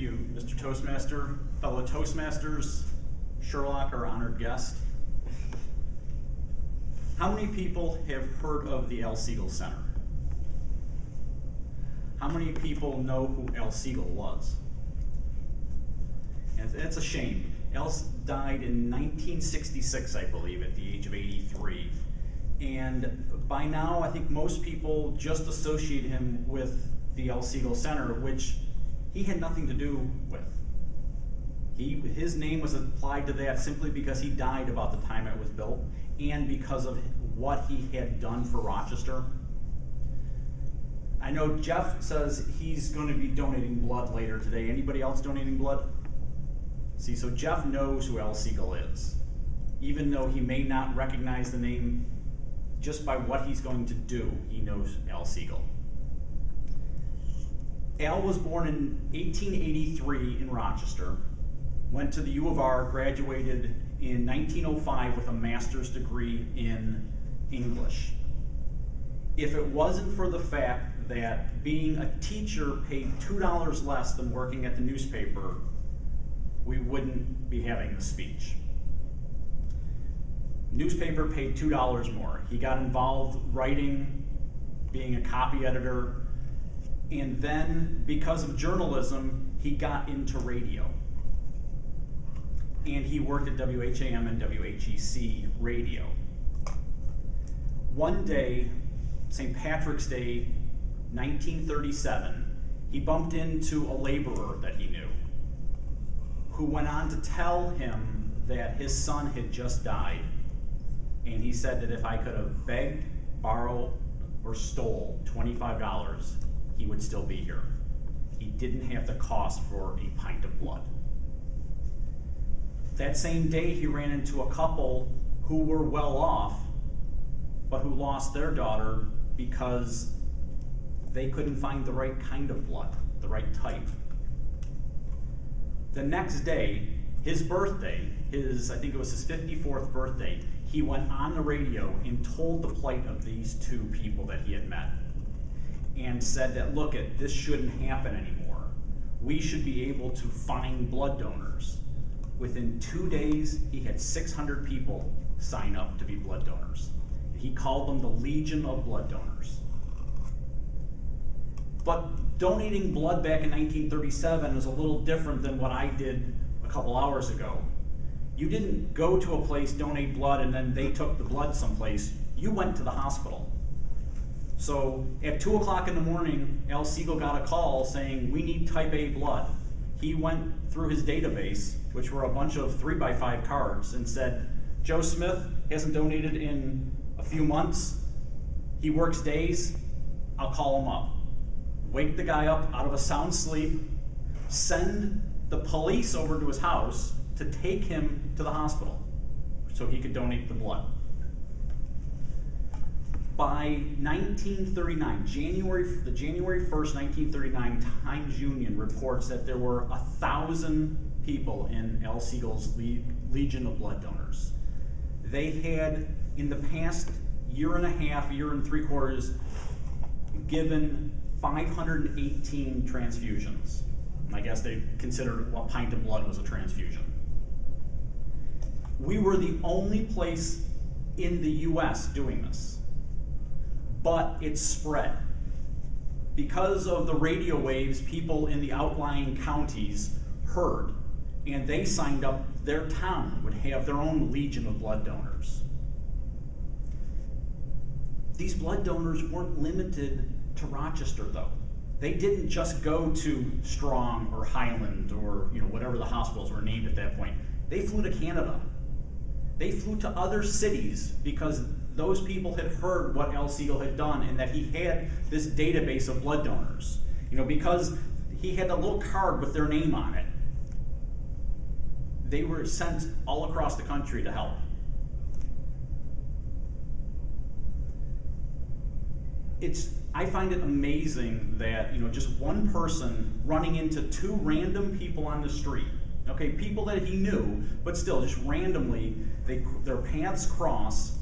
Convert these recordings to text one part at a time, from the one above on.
you, Mr. Toastmaster, fellow Toastmasters, Sherlock, our honored guest. How many people have heard of the L. Sigl Center? How many people know who L. Sigl was? And it's a shame. L. died in 1966, I believe, at the age of 83. And by now, I think most people just associate him with the L. Sigl Center, which he had nothing to do with. His name was applied to that simply because he died about the time it was built and because of what he had done for Rochester. I know Jeff says he's going to be donating blood later today. Anybody else donating blood? See, so Jeff knows who L. Sigl is. Even though he may not recognize the name, just by what he's going to do, he knows L. Sigl. Al was born in 1883 in Rochester, went to the U of R, graduated in 1905 with a master's degree in English. If it wasn't for the fact that being a teacher paid $2 less than working at the newspaper, we wouldn't be having this speech. Newspaper paid $2 more. He got involved writing, being a copy editor, and then because of journalism, he got into radio. And he worked at WHAM and WHEC radio. One day, St. Patrick's Day, 1937, he bumped into a laborer that he knew, who went on to tell him that his son had just died. And he said that if I could have begged, borrowed, or stole $25, he would still be here. He didn't have the cost for a pint of blood. That same day, he ran into a couple who were well off, but who lost their daughter because they couldn't find the right kind of blood, the right type. The next day, his birthday, I think it was his 54th birthday, he went on the radio and told the plight of these two people that he had met and said that, look, this shouldn't happen anymore. We should be able to find blood donors. Within 2 days, he had 600 people sign up to be blood donors. He called them the Legion of Blood Donors. But donating blood back in 1937 is a little different than what I did a couple hours ago. You didn't go to a place, donate blood, and then they took the blood someplace. You went to the hospital. So at 2 o'clock in the morning, L. Sigl got a call saying, we need type A blood. He went through his database, which were a bunch of 3x5 cards, and said, Joe Smith hasn't donated in a few months. He works days. I'll call him up. Wake the guy up out of a sound sleep, send the police over to his house to take him to the hospital so he could donate the blood. By 1939, the January 1st, 1939 Times Union reports that there were 1,000 people in L. Sigl's Legion of Blood Donors. They had, in the past year and a half, year and 3/4, given 518 transfusions. I guess they considered a pint of blood was a transfusion. We were the only place in the US doing this, but it spread. Because of the radio waves, people in the outlying counties heard, and they signed up. Their town would have their own Legion of Blood Donors. These blood donors weren't limited to Rochester, though. They didn't just go to Strong or Highland or whatever the hospitals were named at that point. They flew to Canada. They flew to other cities because those people had heard what L. Sigl had done and that he had this database of blood donors. Because he had a little card with their name on it. They were sent all across the country to help. I find it amazing that just one person running into two random people on the street, okay, people that he knew, but still just randomly, their paths cross,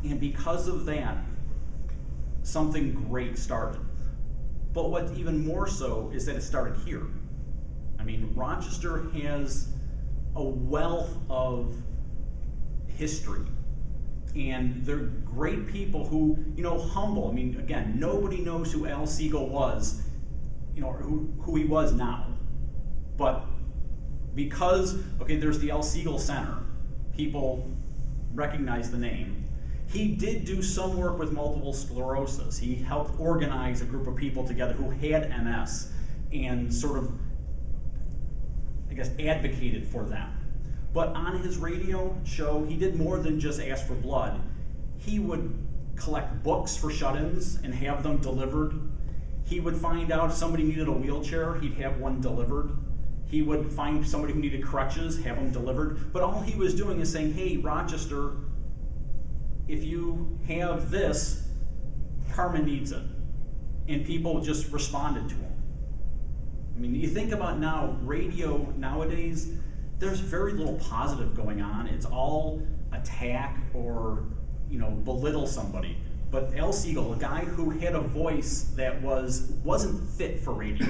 and because of that, something great started. But what's even more so is that it started here. mean, Rochester has a wealth of history, and they're great people who, humble. I mean, again, nobody knows who Al Sigl was, or who he was now. But because, there's the Al Sigl Center, people recognize the name. He did do some work with multiple sclerosis. He helped organize a group of people together who had MS and sort of, advocated for them. But on his radio show, he did more than just ask for blood. He would collect books for shut-ins and have them delivered. He would find out if somebody needed a wheelchair, he'd have one delivered. He would find somebody who needed crutches, have them delivered. But all he was doing is saying, hey, Rochester, if you have this, Carmen needs it. And people just responded to him. I mean, you think about now, radio nowadays, there's very little positive going on. It's all attack or, belittle somebody. But Al Sigl, a guy who had a voice that wasn't fit for radio.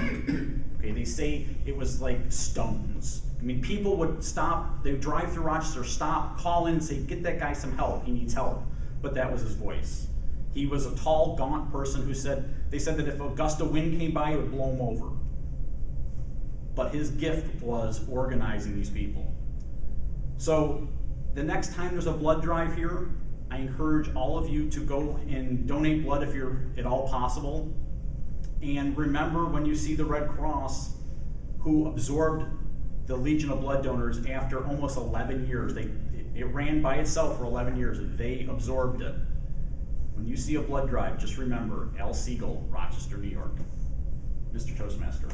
They say it was like stones. I mean, people would stop, they would drive through Rochester, stop, call in and say, get that guy some help, he needs help. But that was his voice. He was a tall, gaunt person who they said that if a gust of wind came by, it would blow him over. But his gift was organizing these people. So the next time there's a blood drive here, I encourage all of you to go and donate blood if you're at all possible. And remember, when you see the Red Cross, who absorbed the Legion of Blood Donors after almost 11 years. It ran by itself for 11 years. They absorbed it. When you see a blood drive, just remember Al Sigl, Rochester, New York. Mr. Toastmaster.